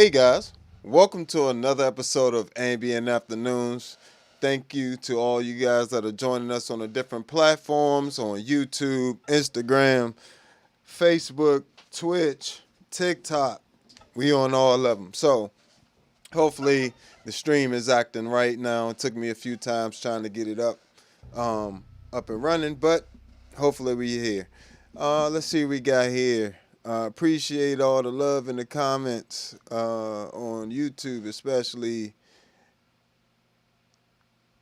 Hey guys, welcome to another episode of Ambient Afternoons. Thank you to all you guys that are joining us on the different platforms on YouTube, Instagram, Facebook, Twitch, TikTok. We on all of them. So hopefully the stream is acting right now. It took me a few times trying to get it up and running, but hopefully we're here. Let's see what we got here. Appreciate all the love in the comments on YouTube, especially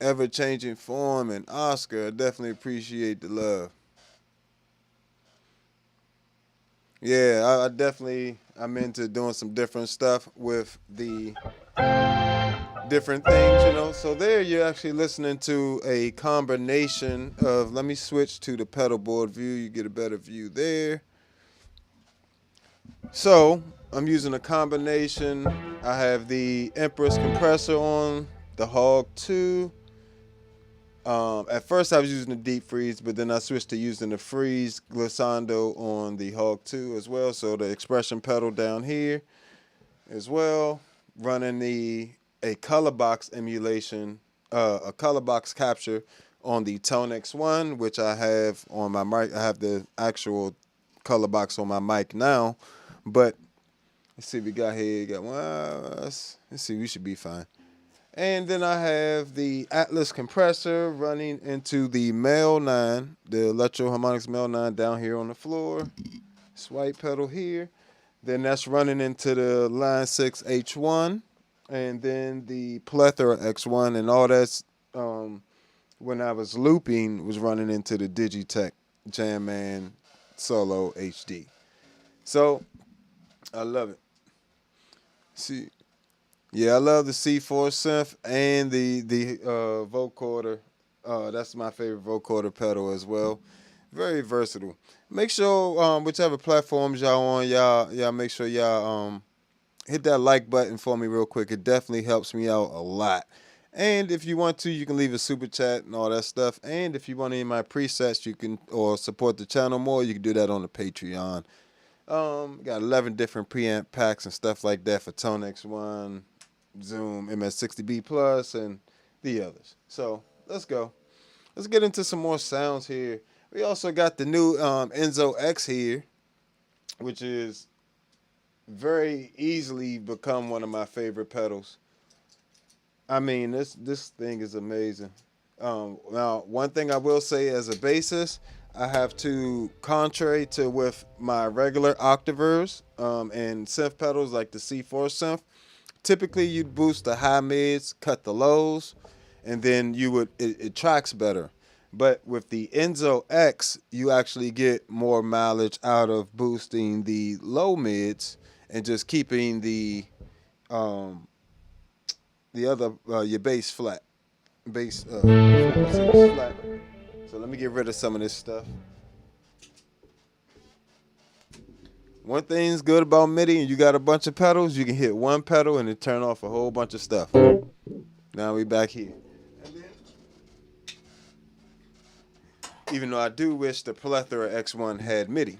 Ever Changing Form and Oscar. I definitely appreciate the love. Yeah, I'm into doing some different stuff with the different things. So there you're actually listening to a combination of, let me switch to the pedal board view. You get a better view there. So I'm using a combination. I have the Empress compressor on the Hog 2. At first I was using the deep freeze, but then I switched to using the freeze glissando on the Hog 2 as well. So the expression pedal down here as well. Running a color box emulation, a color box capture on the ToneX one, which I have on my mic. I have the actual color box on my mic now. But let's see what we got here. Let's see, we should be fine. And then I have the Atlas compressor running into the Mel 9, the Electro Harmonics Mel 9 down here on the floor. Swipe pedal here. Then that's running into the Line 6 H1. And then the Plethora X1. And all that's, when I was looping, was running into the Digitech Jamman Solo HD. So I love it. See, yeah, I love the C4 synth and the vocoder. That's my favorite vocoder pedal as well. Very versatile. Make sure whichever platforms y'all on, y'all make sure y'all hit that like button for me real quick. It definitely helps me out a lot. And if you want to, you can leave a super chat and all that stuff. And if you want any of my presets, you can, or support the channel more, you can do that on the Patreon. Got 11 different preamp packs and stuff like that for ToneX 1, Zoom MS-60B Plus, and the others. So let's go. Let's get into some more sounds here. We also got the new Enzo X here, which is very easily become one of my favorite pedals. I mean, this thing is amazing. Now, one thing I will say as a bassist, I have to, contrary to with my regular octavers and synth pedals like the C4 synth, typically you'd boost the high mids, cut the lows, and then it tracks better. But with the Enzo X, you actually get more mileage out of boosting the low mids and just keeping the other your bass flat, bass frequencies flat. So let me get rid of some of this stuff. One thing's good about MIDI, and you got a bunch of pedals, you can hit one pedal and it turn off a whole bunch of stuff. Now we back here. And then, even though I do wish the Plethora X1 had MIDI.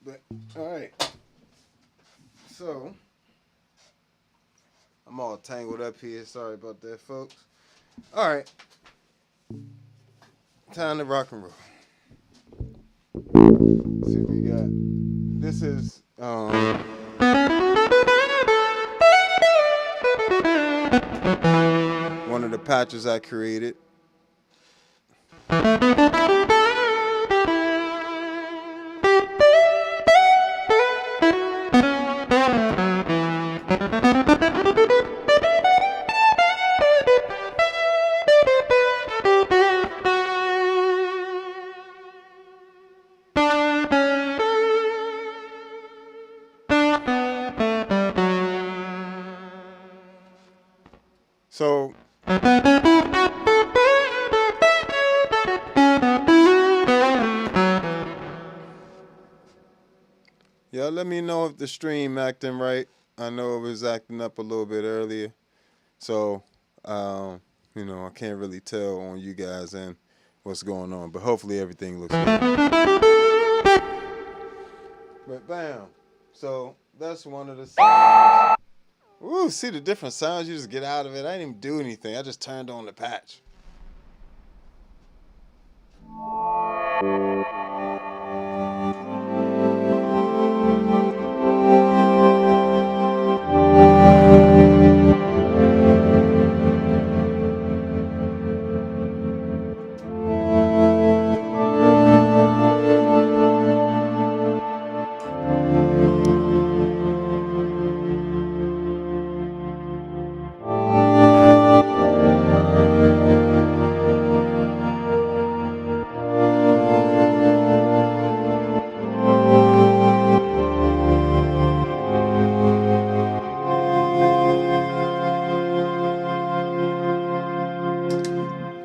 But, alright. So, I'm all tangled up here. Sorry about that, folks. Alright. Time to rock and roll. Let's see what we got. This is one of the patches I created. So yeah, let me know if the stream acting right. I know it was acting up a little bit earlier. So I can't really tell on you guys and what's going on, but hopefully everything looks good. But bam. So That's one of the sounds. Ooh, see the different sounds you just get out of it. I didn't even do anything. I just turned on the patch.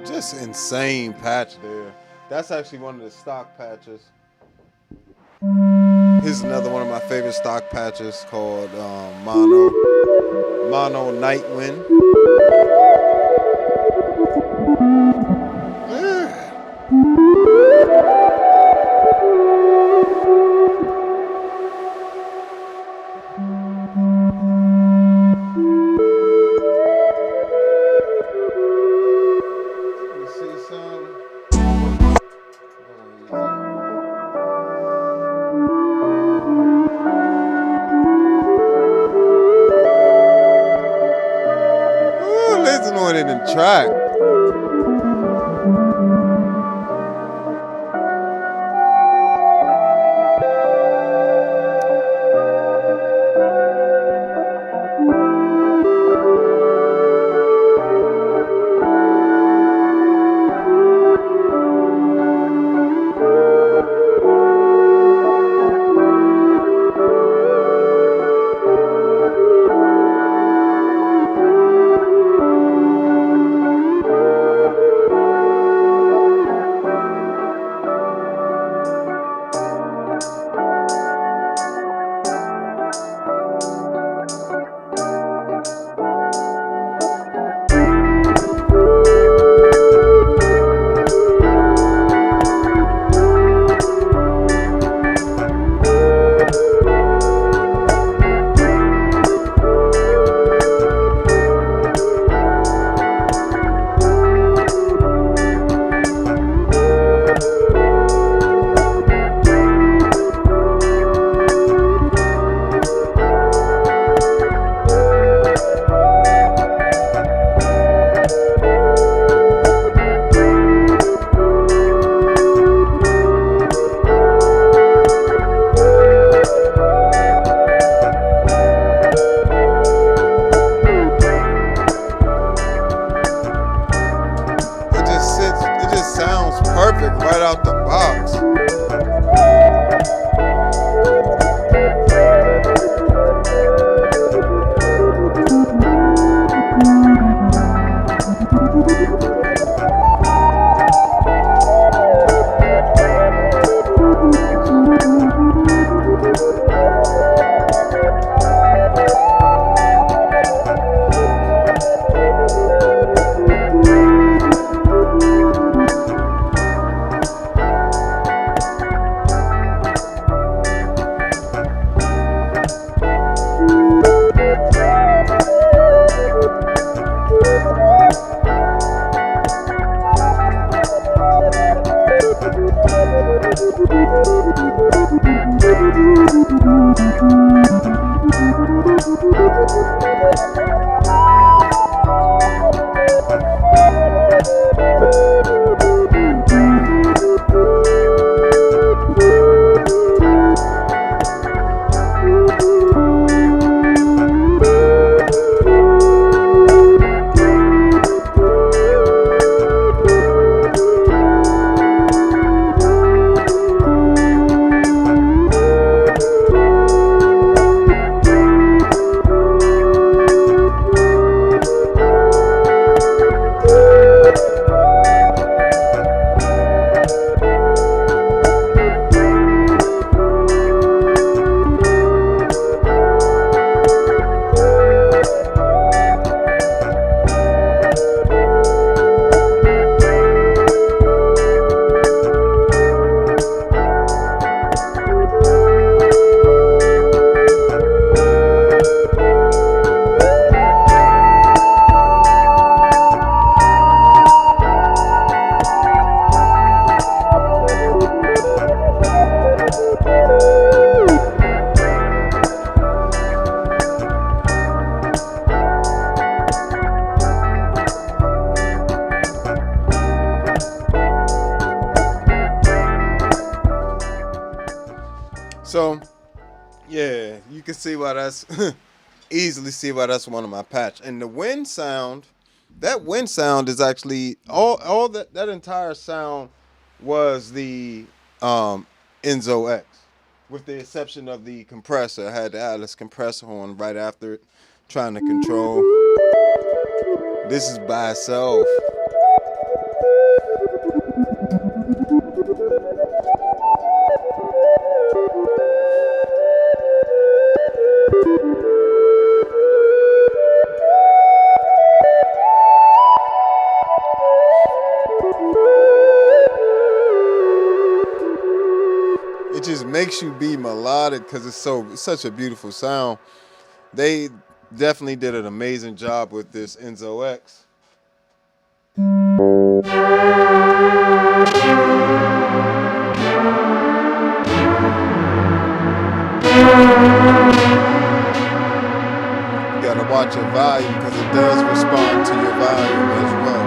Just insane patch there. That's actually one of the stock patches. Here's another one of my favorite stock patches called Mono Night Wind. In the track. Right out the box. So yeah, you can see why that's easily see why that's one of my patch. And the wind sound, that wind sound is actually all that entire sound was the Enzo X, with the exception of the compressor. I had the Atlas compressor on right after it, trying to control. This is by itself. It just makes you be melodic because it's such a beautiful sound. They definitely did an amazing job with this Enzo X. You gotta watch your volume because it does respond to your volume as well.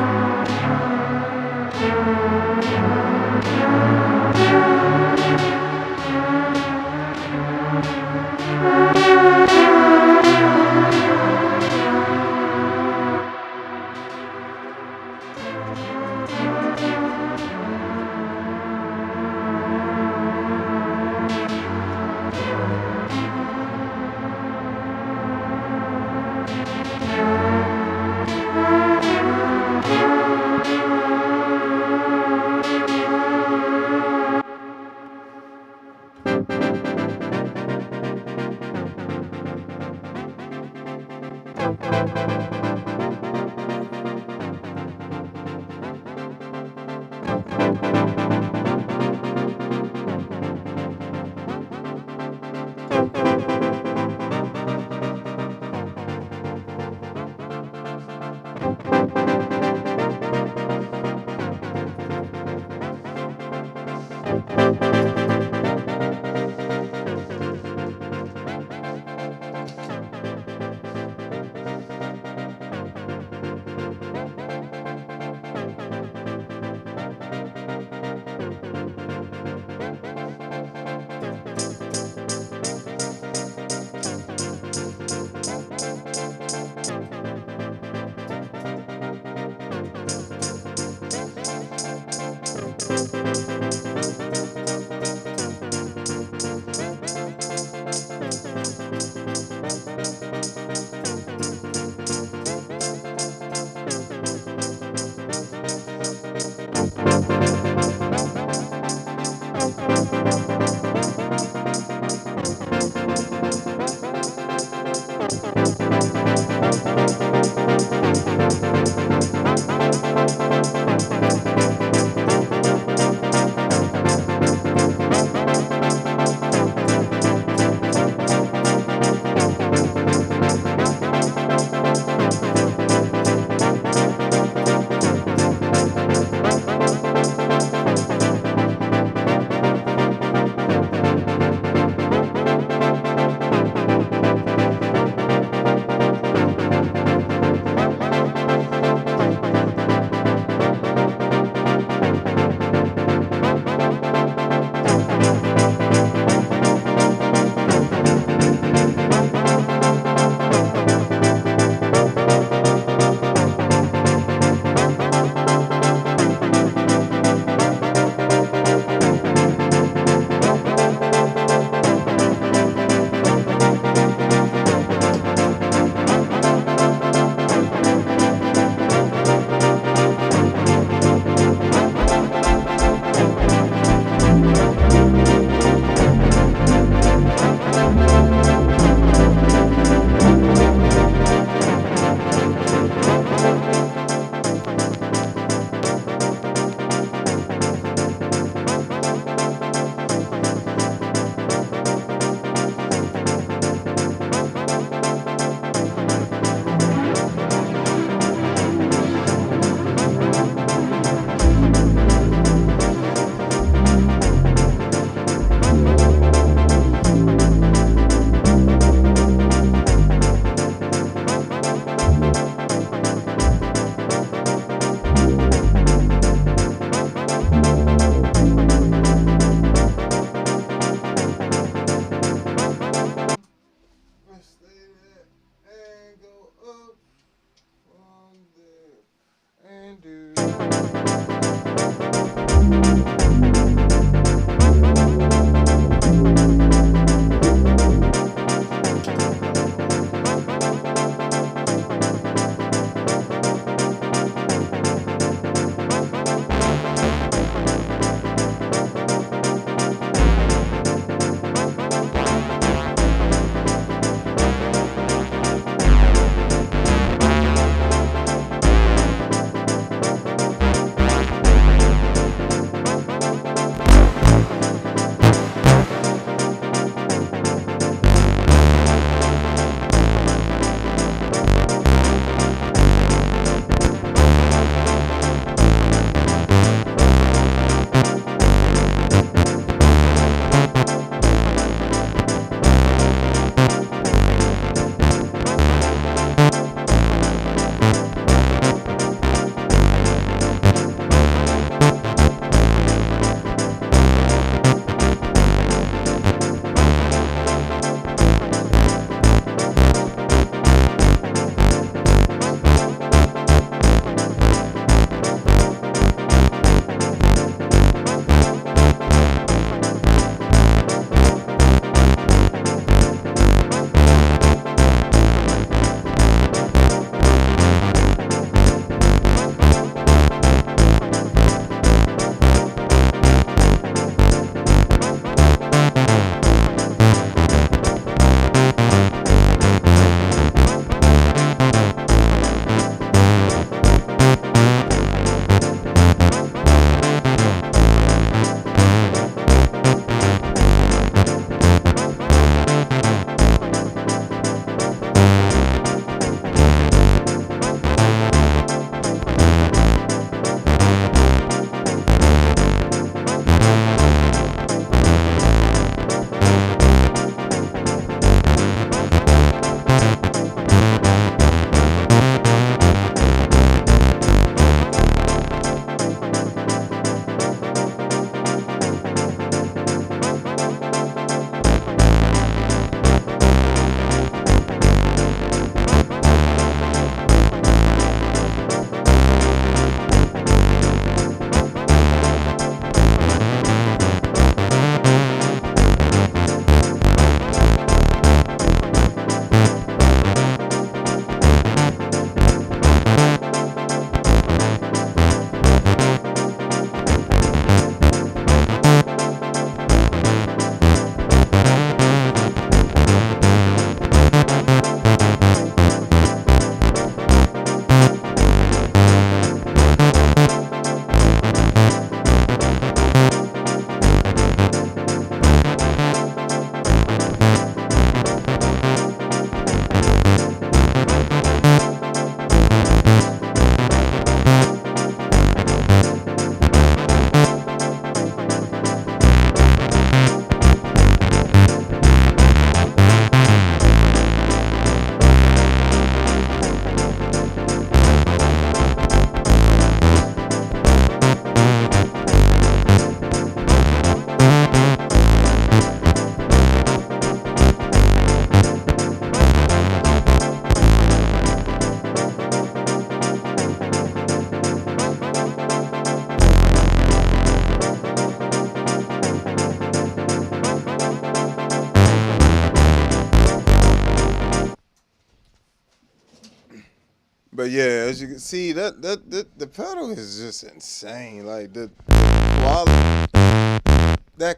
But yeah, as you can see, the pedal is just insane. Like the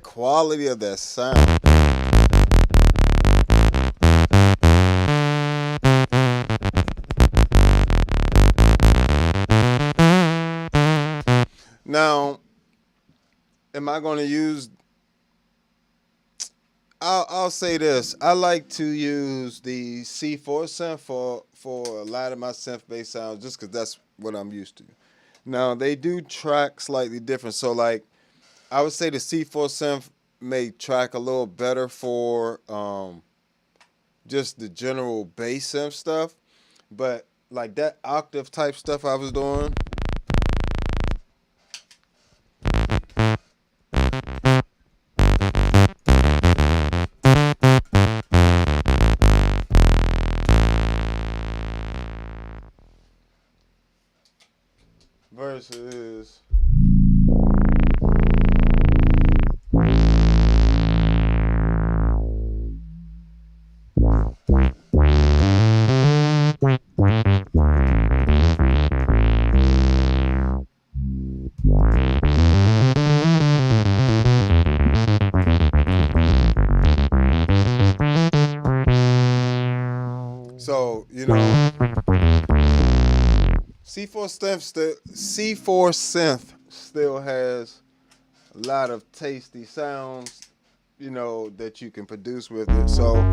quality of that sound. Now, am I going to use? I'll say this. I like to use the C4 synth for a lot of my synth bass sounds, just because that's what I'm used to. Now they do track slightly different. So like, I would say the C4 synth may track a little better for just the general bass synth stuff, but like that octave type stuff I was doing. Versus C4 synth still has a lot of tasty sounds, you know, that you can produce with it. So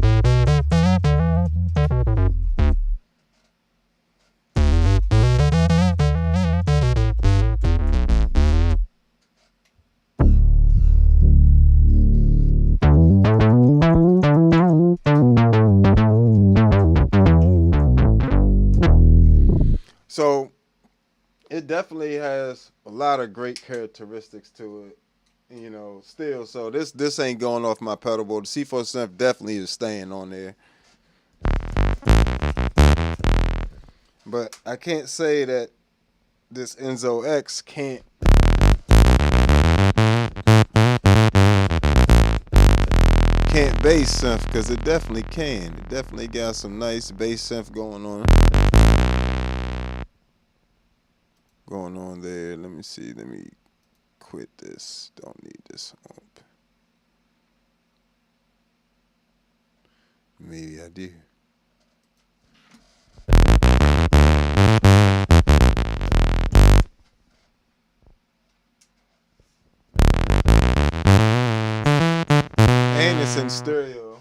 So it definitely has a lot of great characteristics to it, you know, still. So this ain't going off my pedal board. The C4 synth definitely is staying on there. But I can't say that this Enzo X can't bass synth, because it definitely can. It definitely got some nice bass synth going on. There. Let me see. Let me quit this. Don't need this up. Maybe I do. And it's in stereo.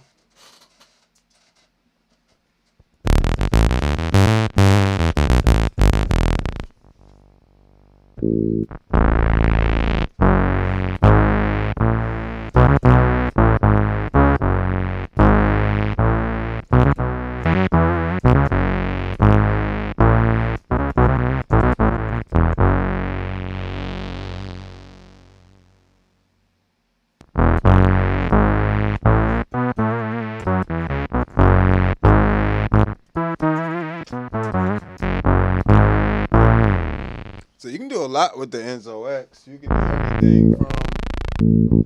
So you can do a lot with the Enzo X. You can do everything from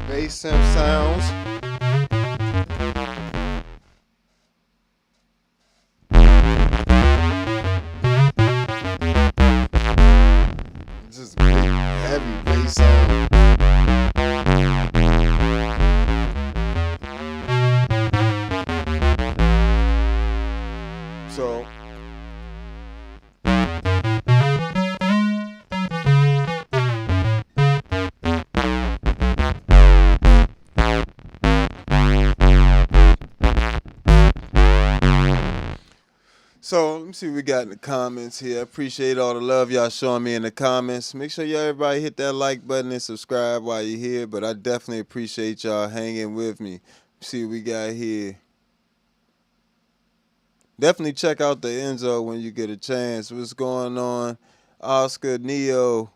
bass synth sounds, just big, heavy bass sound. So let me see what we got in the comments here. I appreciate all the love y'all showing me in the comments. Make sure y'all everybody hit that like button and subscribe while you're here. But I definitely appreciate y'all hanging with me. Let's see what we got here. Definitely check out the Enzo when you get a chance. What's going on? Oscar, Neo,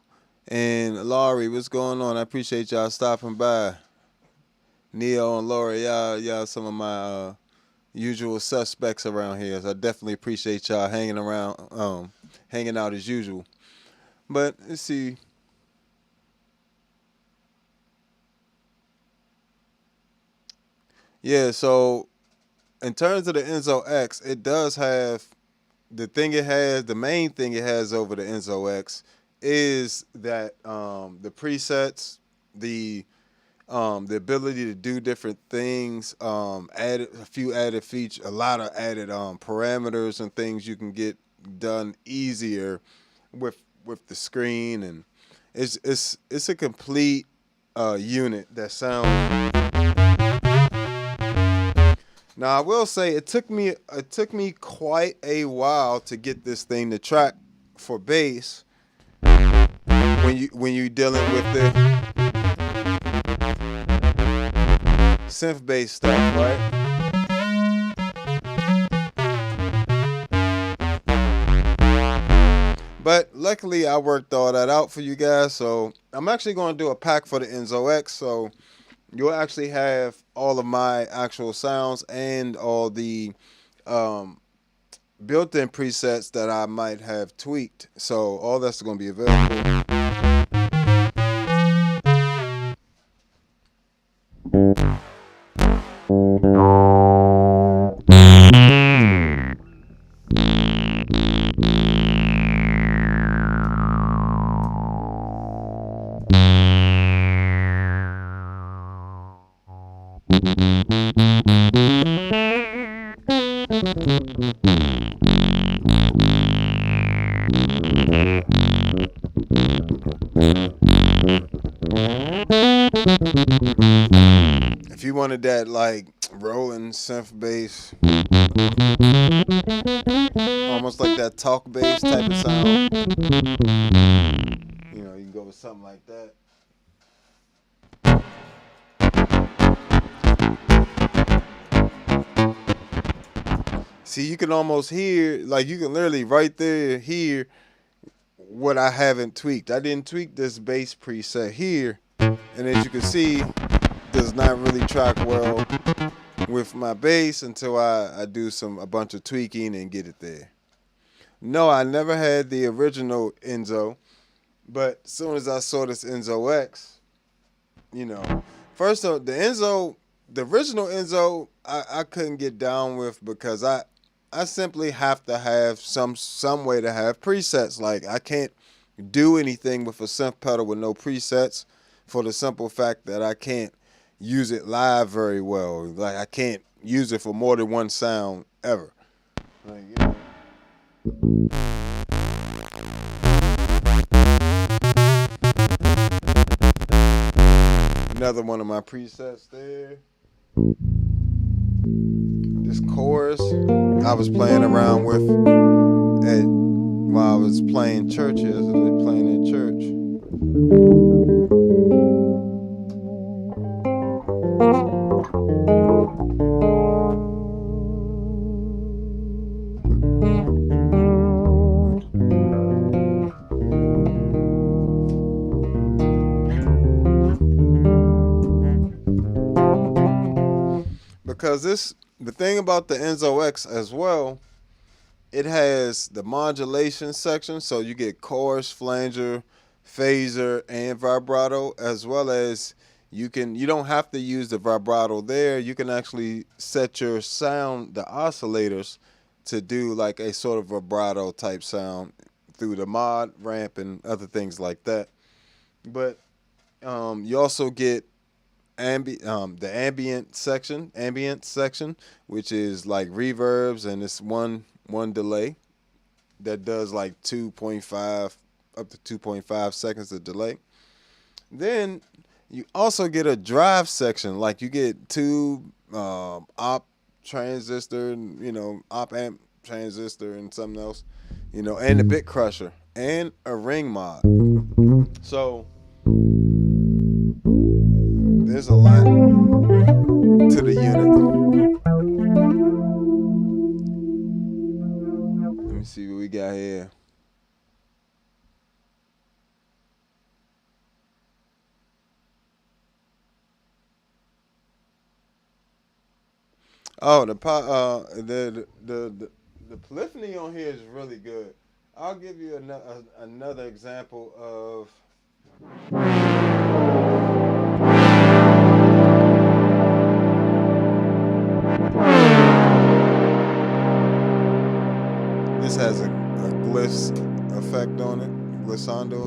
and Laurie, what's going on? I appreciate y'all stopping by. Neo and Laurie, y'all some of my usual suspects around here. So I definitely appreciate y'all hanging around, hanging out as usual. But let's see. Yeah, so in terms of the Enzo X, it does have the main thing it has over the Enzo X is that the presets, the ability to do different things, added a few added features, a lot of added parameters and things you can get done easier with the screen, and it's a complete unit that sounds. Now I will say it took me quite a while to get this thing to track for bass when you dealing with the synth bass stuff, right? But luckily I worked all that out for you guys, so I'm actually going to do a pack for the Enzo X, so you'll actually have all of my actual sounds and all the built-in presets that I might have tweaked. So all that's going to be available. If you wanted that like rolling synth bass, almost like that talk bass type of sound, you know, you can go with something like that. See, you can almost hear, like you can literally right there hear what I haven't tweaked. I didn't tweak this bass preset here, and as you can see, does not really track well with my bass until I do a bunch of tweaking and get it there. No, I never had the original Enzo, but as soon as I saw this Enzo X, you know, first of all, the original Enzo, I couldn't get down with because I simply have to have some way to have presets. Like I can't do anything with a synth pedal with no presets for the simple fact that I can't use it live very well. Like I can't use it for more than one sound ever. Like, you know. Another one of my presets there. This chorus I was playing around with while I was playing church yesterday, playing at church. Because the thing about the Enzo X as well, it has the modulation section, so you get chorus, flanger, phaser, and vibrato, as well as you don't have to use the vibrato there. You can actually set your sound, the oscillators, to do like a sort of vibrato type sound through the mod ramp and other things like that. But you also get the ambient section, which is like reverbs, and it's one delay that does like 2.5 up to 2.5 seconds of delay. Then you also get a drive section, like you get two op transistor, op amp transistor and something else, and a bit crusher and a ring mod. So there's a lot to the unit. Let me see what we got here. Oh, the polyphony on here is really good. I'll give you another example of. This has a gliss effect on it, glissando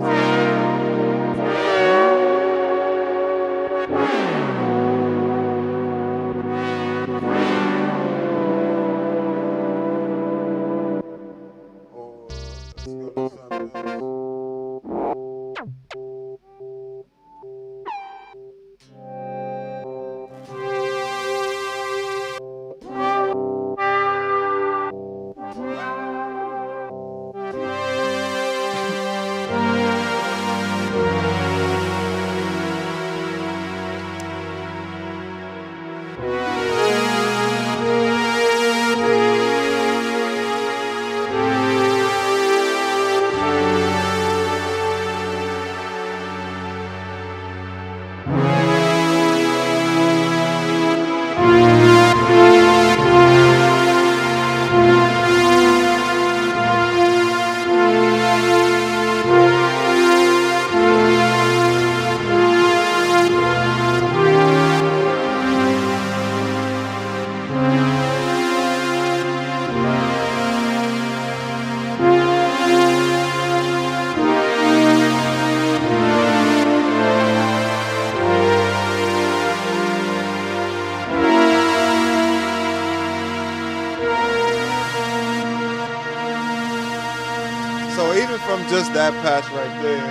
So even from just that patch right there,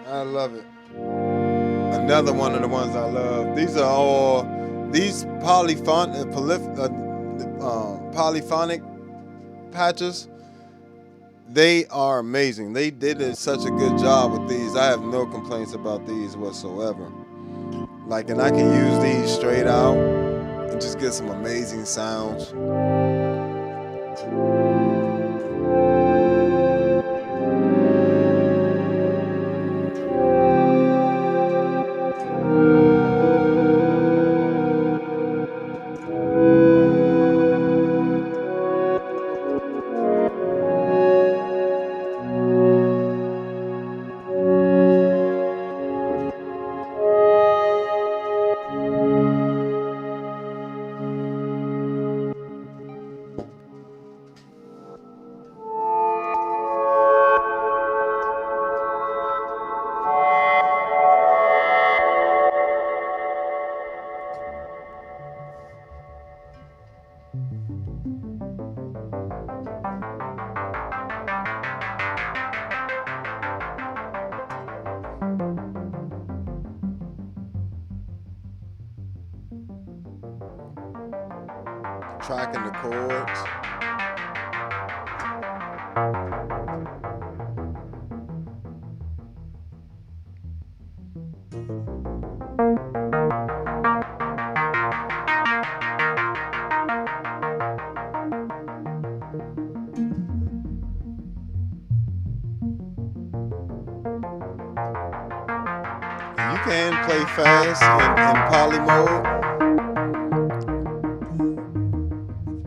I love it. another one of the ones I love. These are all polyphonic patches. They are amazing. They did such a good job with these. I have no complaints about these whatsoever. Like, and I can use these straight out and just get some amazing sounds. Tracking the chords. You can play fast in poly mode.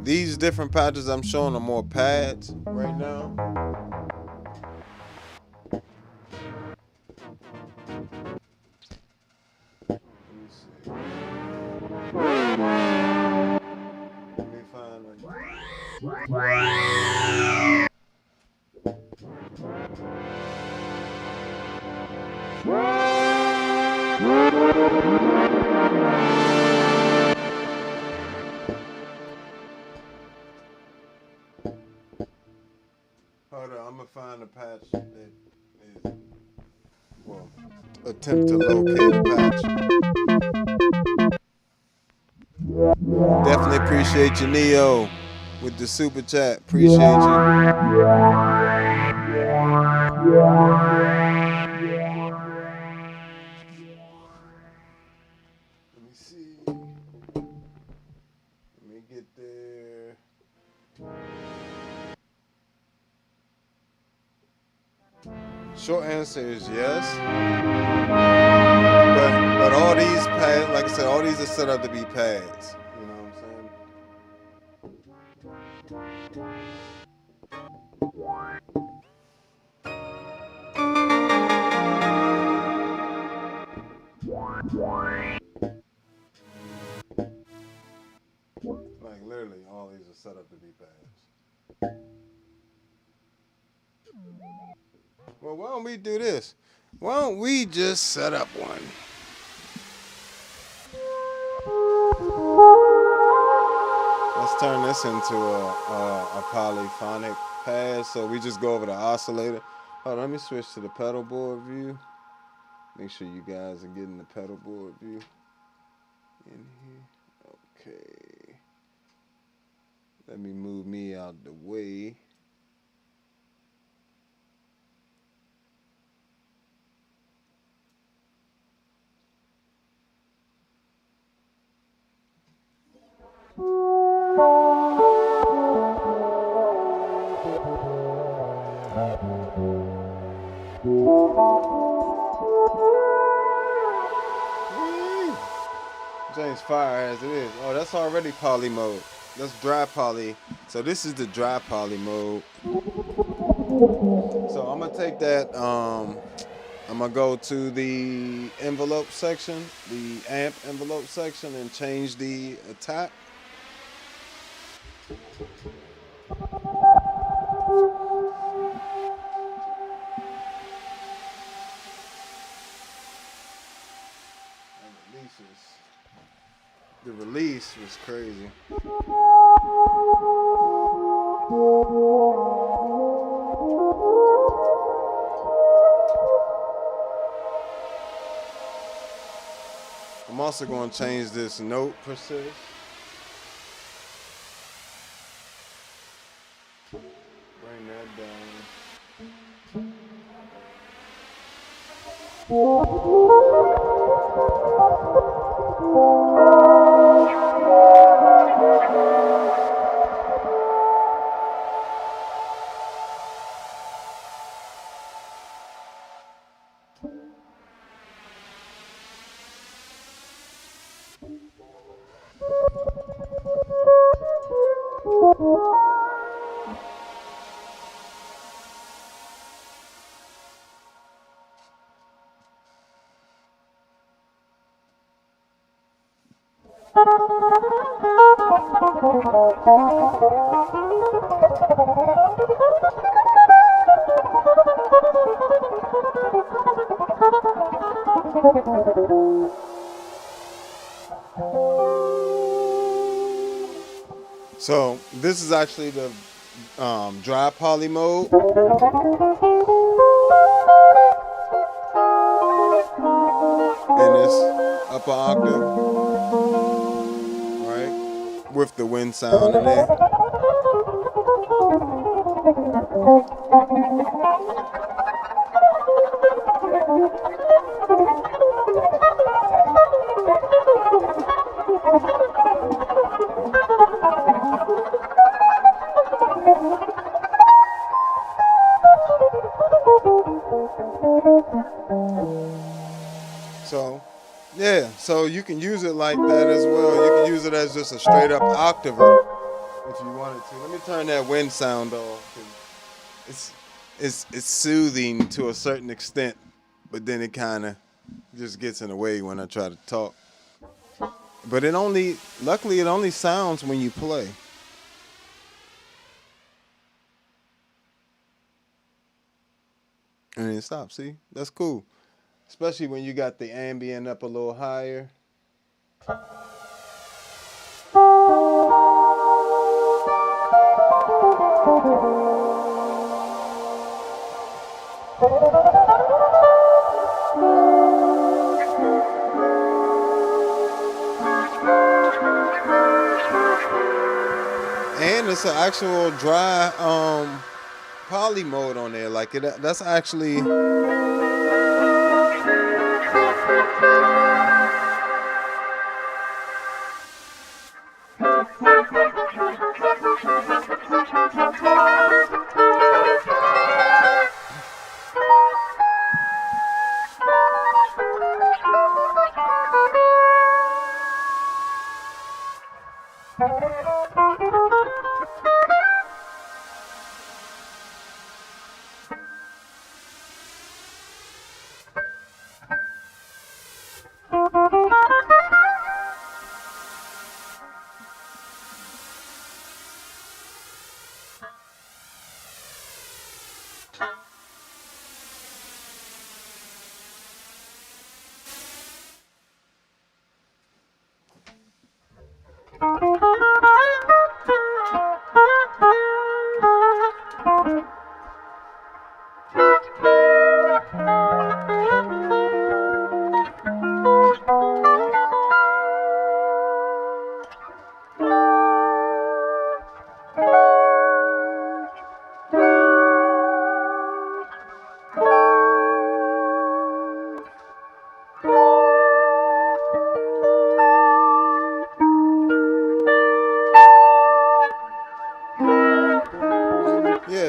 These different patches I'm showing are more pads right now. Let me see. Let me find it. Hold on, I'm gonna find a patch that is, well, attempt to locate a patch. Definitely appreciate you, Neo, with the super chat. Appreciate you. Let me see. Let me get there. Short answer is yes. But all these pads, like I said, all these are set up to be pads. You know what I'm saying? Like literally, all these are set up to be pads. Well, why don't we do this? Why don't we just set up one? Let's turn this into a polyphonic pad. So we just go over the oscillator. Hold on, let me switch to the pedal board view. Make sure you guys are getting the pedal board view in here. Okay. Let me move me out the way. James fire as it is. Oh, that's already poly mode. That's dry poly. So this is the dry poly mode. So I'm gonna take that. I'm gonna go to the envelope section, the amp envelope section, and change the attack. The release was crazy. I'm also going to change this note persist. Bring that down. So this is actually the dry poly mode. In this upper octave, right? With the wind sound in there. So, yeah, so you can use it like that as well. You can use it as just a straight up octaver if you wanted to. Let me turn that wind sound off. It's soothing to a certain extent, but then it kind of just gets in the way when I try to talk. But luckily it only sounds when you play. And it stops, see? That's cool. Especially when you got the ambient up a little higher. And it's an actual dry poly mode on there. Like that's actually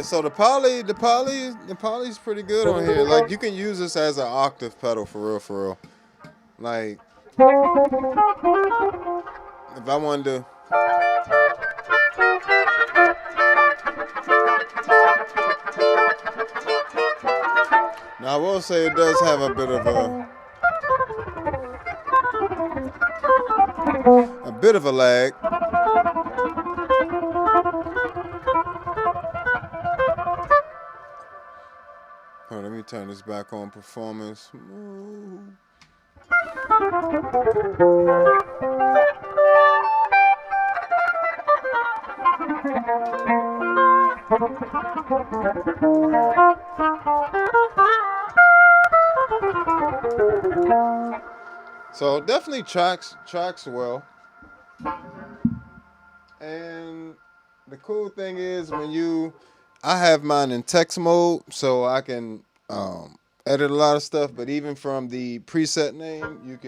so the poly's pretty good on here. Like you can use this as an octave pedal for real. Like if I wanted to now I will say it does have a bit of a lag. Oh, let me turn this back on performance. So definitely tracks well. And the cool thing is I have mine in text mode, so I can edit a lot of stuff. But even from the preset name,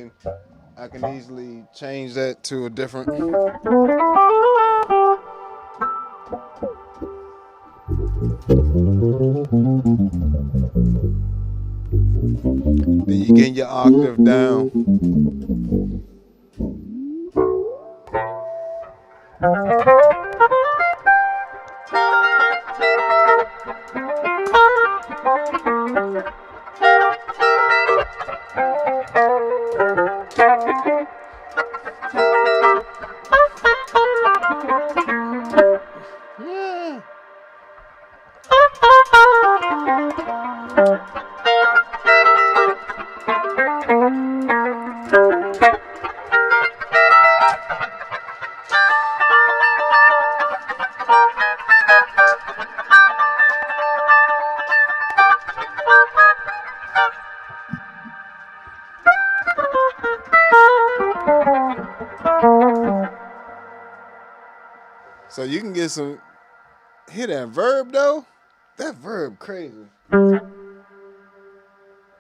I can easily change that to a different. Then you get your octave down. Yeah. So you can get some. Hear that verb though? That verb crazy.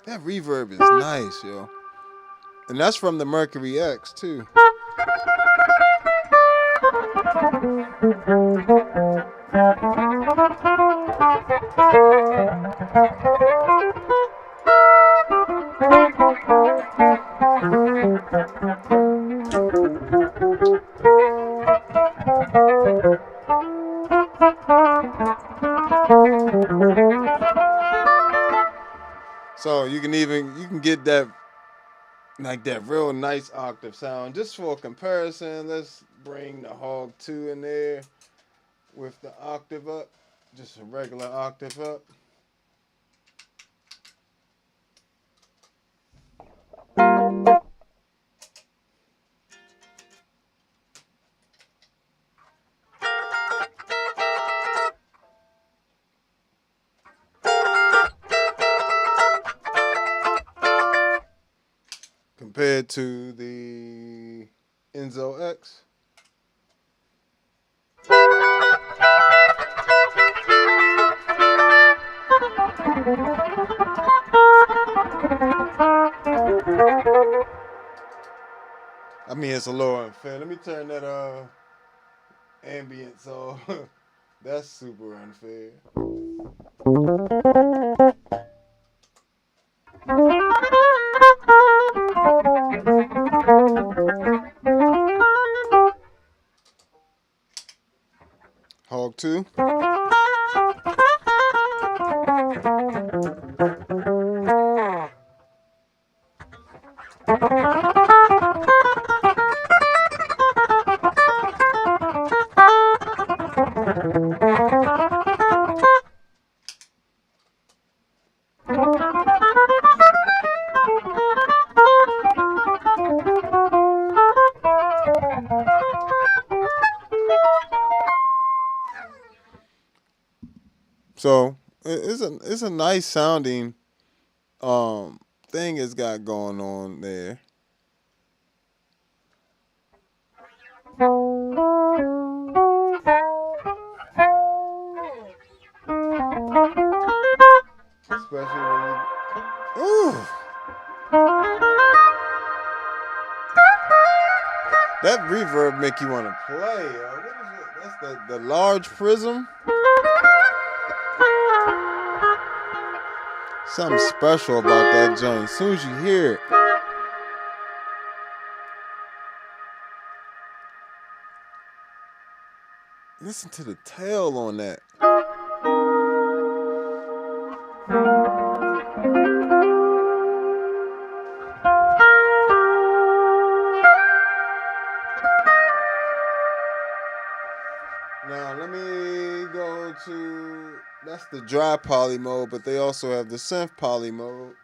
That reverb is nice, yo. And that's from the Mercury X too. So you can get that like that real nice octave sound. Just for comparison, let's bring the Hog 2 in there with the octave up. Just a regular octave up. Compared to the Enzo X. I mean, it's a little unfair. Let me turn that ambient so that's super unfair. Hog 2. So it's a nice sounding thing it's got going on there. Especially when you ooh. That reverb make you want to play. What is it? That's the large prism. Something special about that joint. As soon as you hear it. Listen to the tail on that. Now let me go to, that's the dry poly mode, but they also have the synth poly mode.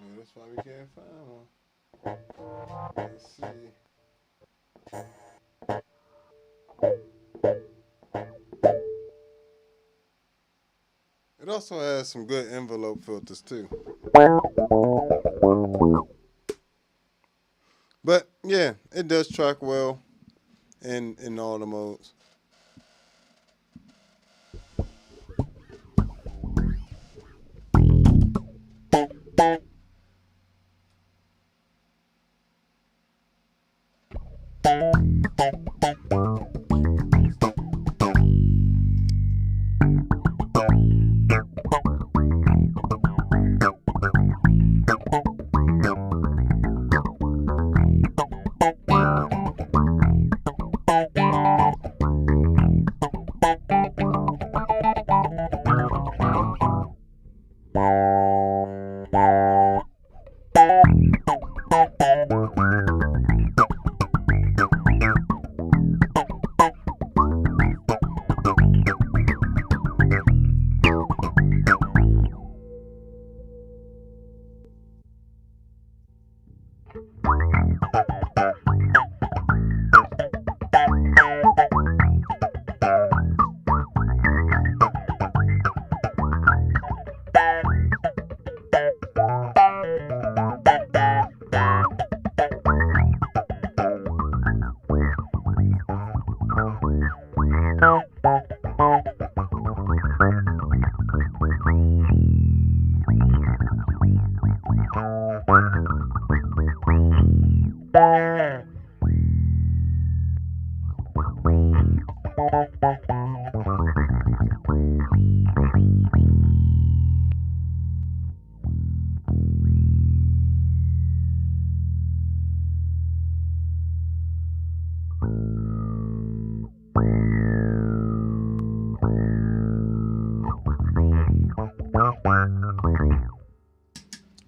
Yeah, that's why we can't find one. Let's see. It also has some good envelope filters too. But yeah, it does track well in all the modes.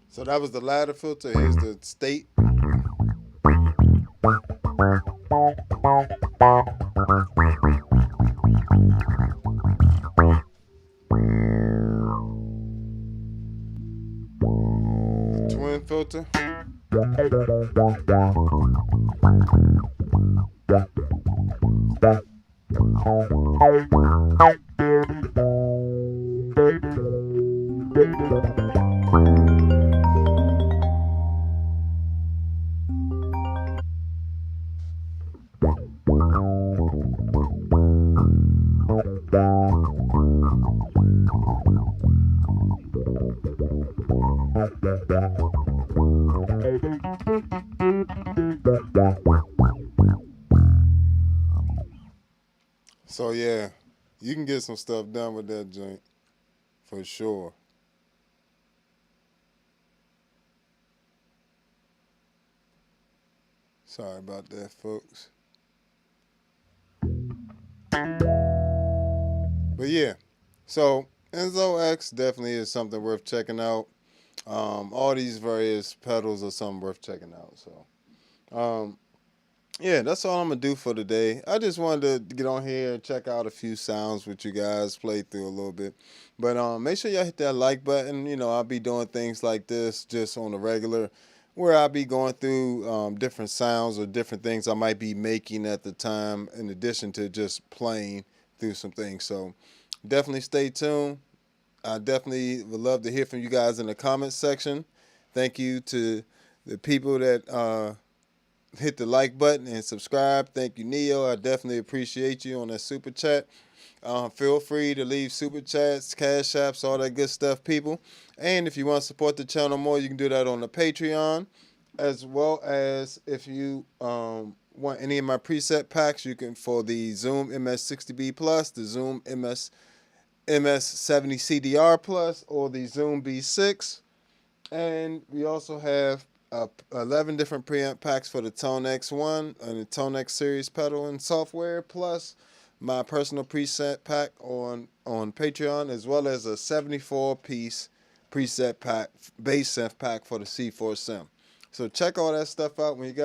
So that was the ladder filter. Here's the state. Twin filter. So yeah, you can get some stuff done with that joint for sure. Sorry about that, folks. But yeah, so Enzo X definitely is something worth checking out. All these various pedals are something worth checking out. So, yeah, that's all I'm gonna do for today. I just wanted to get on here and check out a few sounds with you guys, play through a little bit. But make sure y'all hit that like button. You know, I'll be doing things like this just on the regular, where I'll be going through different sounds or different things I might be making at the time, in addition to just playing through some things. So definitely stay tuned. I definitely would love to hear from you guys in the comments section. Thank you to the people that hit the like button and subscribe. Thank you, Neo. I definitely appreciate you on that super chat. Feel free to leave super chats, cash apps, all that good stuff, people. And if you want to support the channel more, you can do that on the Patreon, as well as if you want any of my preset packs, you can for the Zoom MS-60B Plus, the Zoom MS-70 CDR Plus, or the Zoom B6. And we also have 11 different preamp packs for the ToneX 1 and the ToneX series pedal and software, plus my personal preset pack on Patreon, as well as a 74-piece preset pack, bass synth pack for the C4 Sim. So check all that stuff out when you got